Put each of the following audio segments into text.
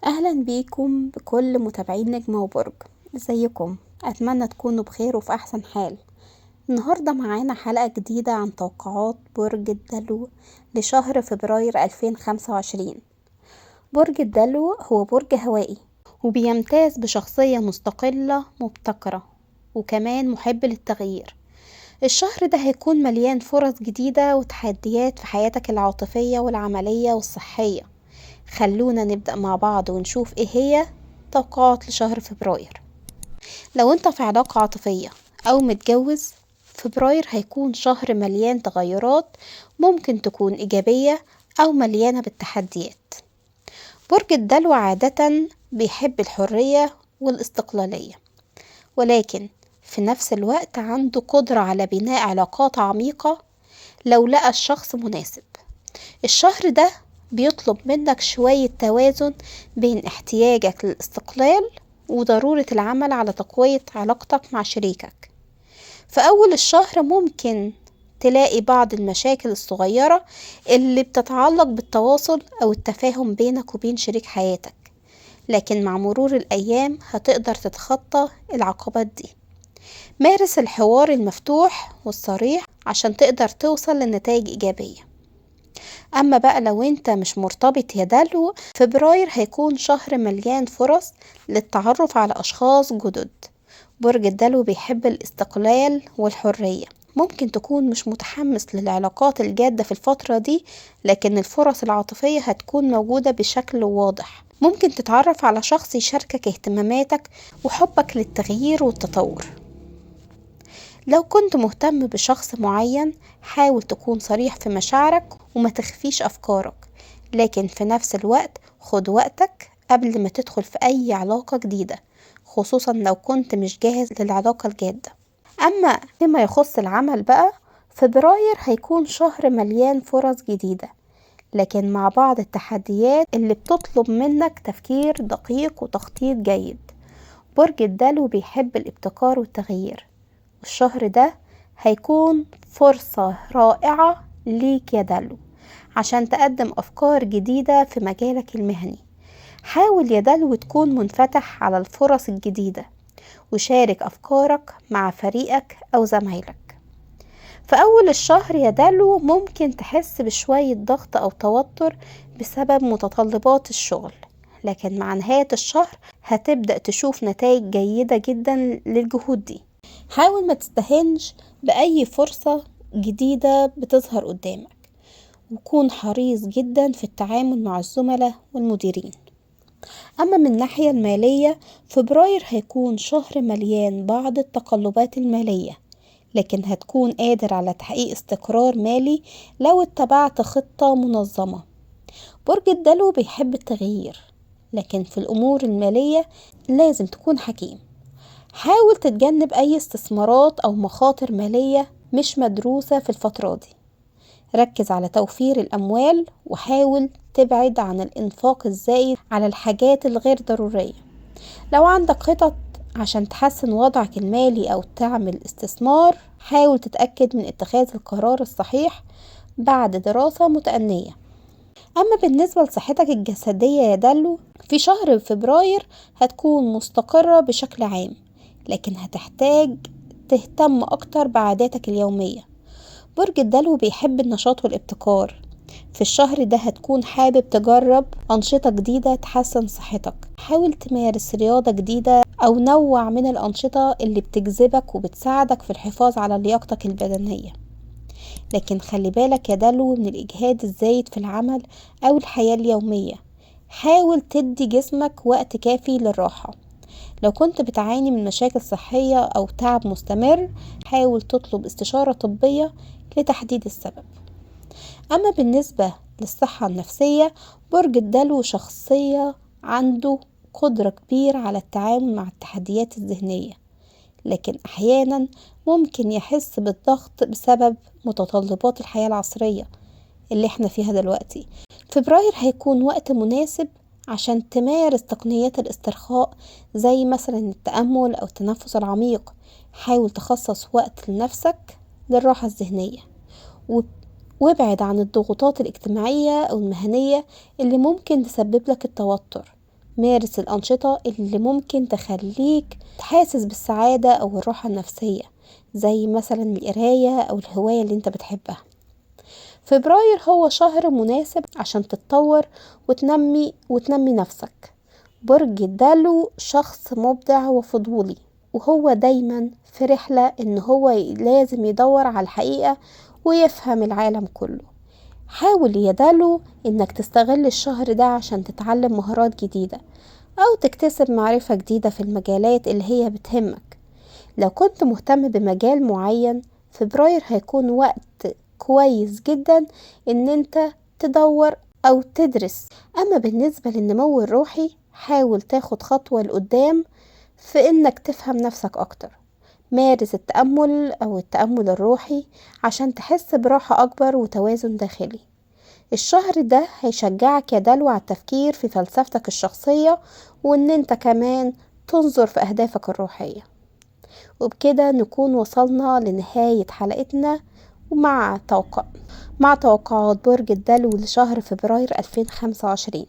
اهلا بيكم بكل متابعين نجمة وبرج. ازيكم؟ اتمنى تكونوا بخير وفي احسن حال. النهاردة معانا حلقة جديدة عن توقعات برج الدلو لشهر فبراير 2025. برج الدلو هو برج هوائي، وبيمتاز بشخصية مستقلة مبتكرة، وكمان محب للتغيير. الشهر ده هيكون مليان فرص جديدة وتحديات في حياتك العاطفية والعملية والصحية. خلونا نبدأ مع بعض ونشوف ايه هي توقعات لشهر فبراير. لو انت في علاقة عاطفية او متجوز، فبراير هيكون شهر مليان تغيرات، ممكن تكون ايجابية او مليانة بالتحديات. برج الدلو عادة بيحب الحرية والاستقلالية، ولكن في نفس الوقت عنده قدرة على بناء علاقات عميقة لو لقى الشخص مناسب. الشهر ده بيطلب منك شوية توازن بين احتياجك للاستقلال وضرورة العمل على تقوية علاقتك مع شريكك. في أول الشهر ممكن تلاقي بعض المشاكل الصغيرة اللي بتتعلق بالتواصل أو التفاهم بينك وبين شريك حياتك، لكن مع مرور الأيام هتقدر تتخطى العقبات دي. مارس الحوار المفتوح والصريح عشان تقدر توصل لنتائج إيجابية. أما بقى لو انت مش مرتبط يا دلو، فبراير هيكون شهر مليان فرص للتعرف على أشخاص جدد. برج الدلو بيحب الاستقلال والحرية، ممكن تكون مش متحمس للعلاقات الجادة في الفترة دي، لكن الفرص العاطفية هتكون موجودة بشكل واضح. ممكن تتعرف على شخص يشاركك اهتماماتك وحبك للتغيير والتطور. لو كنت مهتم بشخص معين، حاول تكون صريح في مشاعرك وما تخفيش أفكارك، لكن في نفس الوقت خد وقتك قبل ما تدخل في أي علاقة جديدة، خصوصا لو كنت مش جاهز للعلاقة الجادة. أما فيما يخص العمل بقى، فبراير هيكون شهر مليان فرص جديدة، لكن مع بعض التحديات اللي بتطلب منك تفكير دقيق وتخطيط جيد. برج الدلو بيحب الابتكار والتغيير، والشهر ده هيكون فرصة رائعة ليك يا دلو عشان تقدم أفكار جديدة في مجالك المهني. حاول يا دلو تكون منفتح على الفرص الجديدة، وشارك أفكارك مع فريقك أو زمايلك. في أول الشهر يا دلو ممكن تحس بشوية ضغط أو توتر بسبب متطلبات الشغل، لكن مع نهاية الشهر هتبدأ تشوف نتائج جيدة جدا للجهود دي. حاول ما تستهنش بأي فرصة جديدة بتظهر قدامك، وكون حريص جدا في التعامل مع الزملاء والمديرين. أما من الناحية المالية، فبراير هيكون شهر مليان بعض التقلبات المالية، لكن هتكون قادر على تحقيق استقرار مالي لو اتبعت خطة منظمة. برج الدلو بيحب التغيير، لكن في الأمور المالية لازم تكون حكيم. حاول تتجنب أي استثمارات أو مخاطر مالية مش مدروسة في الفترة دي. ركز على توفير الأموال، وحاول تبعد عن الإنفاق الزايد على الحاجات الغير ضرورية. لو عندك خطط عشان تحسن وضعك المالي أو تعمل استثمار، حاول تتأكد من اتخاذ القرار الصحيح بعد دراسة متأنية. أما بالنسبة لصحتك الجسدية يا دلو، في شهر فبراير هتكون مستقرة بشكل عام، لكن هتحتاج تهتم أكتر بعاداتك اليومية. برج الدلو بيحب النشاط والابتكار. في الشهر ده هتكون حابب تجرب أنشطة جديدة تحسن صحتك. حاول تمارس رياضة جديدة أو نوع من الأنشطة اللي بتجذبك وبتساعدك في الحفاظ على لياقتك البدنية. لكن خلي بالك يا دلو من الإجهاد الزايد في العمل أو الحياة اليومية. حاول تدي جسمك وقت كافي للراحة. لو كنت بتعاني من مشاكل صحية أو تعب مستمر، حاول تطلب استشارة طبية لتحديد السبب. أما بالنسبة للصحة النفسية، برج الدلو شخصية عنده قدرة كبيرة على التعامل مع التحديات الذهنية، لكن أحيانا ممكن يحس بالضغط بسبب متطلبات الحياة العصرية اللي احنا فيها دلوقتي. فبراير هيكون وقت مناسب عشان تمارس تقنيات الاسترخاء، زي مثلا التأمل أو التنفس العميق. حاول تخصص وقت لنفسك للراحة الذهنية، وابعد عن الضغوطات الاجتماعية أو المهنية اللي ممكن تسبب لك التوتر. مارس الأنشطة اللي ممكن تخليك تحاسس بالسعادة أو الراحة النفسية، زي مثلا القراية أو الهواية اللي انت بتحبها. فبراير هو شهر مناسب عشان تتطور وتنمي نفسك. برج الدلو شخص مبدع وفضولي، وهو دايما في رحلة ان هو لازم يدور على الحقيقة ويفهم العالم كله. حاول يا دلو انك تستغل الشهر ده عشان تتعلم مهارات جديدة او تكتسب معرفة جديدة في المجالات اللي هي بتهمك. لو كنت مهتم بمجال معين، فبراير هيكون وقت كويس جدا ان انت تدور او تدرس. اما بالنسبة للنمو الروحي، حاول تاخد خطوة لقدام في انك تفهم نفسك اكتر. مارس التأمل او التأمل الروحي عشان تحس براحة اكبر وتوازن داخلي. الشهر ده هيشجعك يا دلو على التفكير في فلسفتك الشخصية، وان انت كمان تنظر في اهدافك الروحية. وبكده نكون وصلنا لنهاية حلقتنا، مع توقعات برج الدلو لشهر فبراير 2025.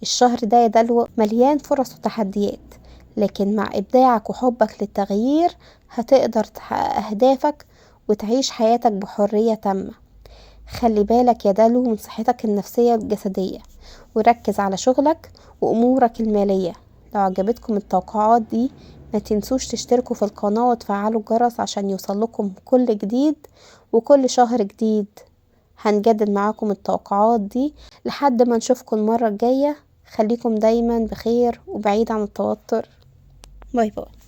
الشهر ده يا دلو مليان فرص وتحديات، لكن مع إبداعك وحبك للتغيير هتقدر تحقق أهدافك وتعيش حياتك بحرية تامة. خلي بالك يا دلو من صحتك النفسية والجسدية، وركز على شغلك وأمورك المالية. لو عجبتكم التوقعات دي، ما تنسوش تشتركوا في القناة وتفعلوا الجرس عشان يوصلكم كل جديد. وكل شهر جديد هنجدد معاكم التوقعات دي لحد ما نشوفكم المرة الجاية. خليكم دايما بخير وبعيد عن التوتر. باي باي.